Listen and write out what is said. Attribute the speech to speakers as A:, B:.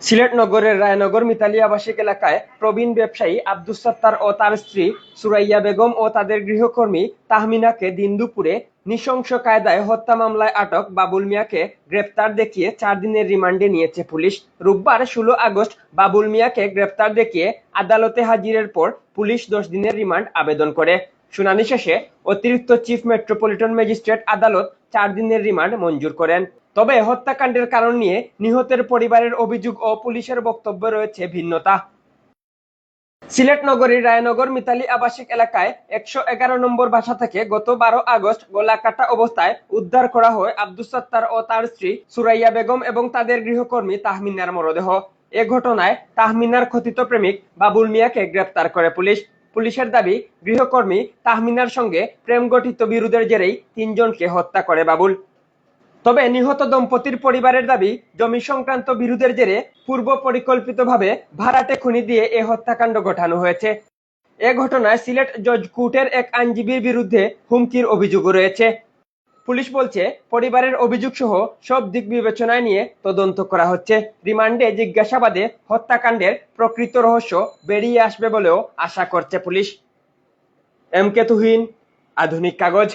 A: সিলেট নগরের রায়নগর মিতালী আবাসিক এলাকায় প্রবীণ ব্যবসায়ী আব্দুস সাত্তার ও তার স্ত্রী সুরাইয়া বেগম ও তাদের গৃহকর্মী তাহমিনাকে দিন দুপুরে নৃশংস কায়দায় হত্যা মামলায় আটক বাবুল মিয়াকে গ্রেপ্তার দেখিয়ে 4 দিনের রিমান্ডে নিয়েছে পুলিশ। রোববার 16 আগস্ট বাবুল মিয়াকে গ্রেপ্তার দেখিয়ে আদালতে হাজিরের পর পুলিশ 10 দিনের রিমান্ড আবেদন করে। শুনানি শেষে অতিরিক্ত চিফ মেট্রোপলিটন ম্যাজিস্ট্রেট আদালত 4 দিনের রিমান্ড মঞ্জুর করেন। তবে হত্যাকাণ্ডের কারণ নিয়ে নিহতের পরিবারের অভিযোগ ও পুলিশের বক্তব্যে রয়েছে ভিন্নতা। সিলেট নগরীর রায়নগর মিতালী আবাসিক এলাকায় 111 নম্বর বাসা থেকে গত 12 আগস্ট গলাকাটা অবস্থায় উদ্ধার করা হয় আব্দুস সাত্তার ও তার স্ত্রী সুরাইয়া বেগম এবং তাদের গৃহকর্মী তাহমিনার মরদেহ। এ ঘটনায় তাহমিনার কথিত প্রেমিক বাবুল মিয়াকে গ্রেপ্তার করে পুলিশ। পুলিশের দাবি, গৃহকর্মী তাহমিনার সঙ্গে প্রেম গঠিত বিরোধের জেরেই 3 জনকে হত্যা করে বাবুল। তবে নিহত দম্পতির পরিবারের দাবি, জমি সংক্রান্ত বিরোধের জেরে পূর্ব পরিকল্পিতভাবে ভাড়াটে খুনি দিয়ে এ হত্যাকাণ্ড ঘটানো হয়েছে। এ ঘটনায় সিলেট জজ কোর্টের এক আইনজীবীর বিরুদ্ধে হুমকির অভিযোগও রয়েছে। পুলিশ বলছে, পরিবারের অভিযোগ সহ সব দিক বিবেচনায় নিয়ে তদন্ত করা হচ্ছে। রিমান্ডে জিজ্ঞাসাবাদে হত্যাকাণ্ডের প্রকৃত রহস্য বেরিয়ে আসবে বলেও আশা করছে পুলিশ। এম কে তুহিন, আধুনিক কাগজ।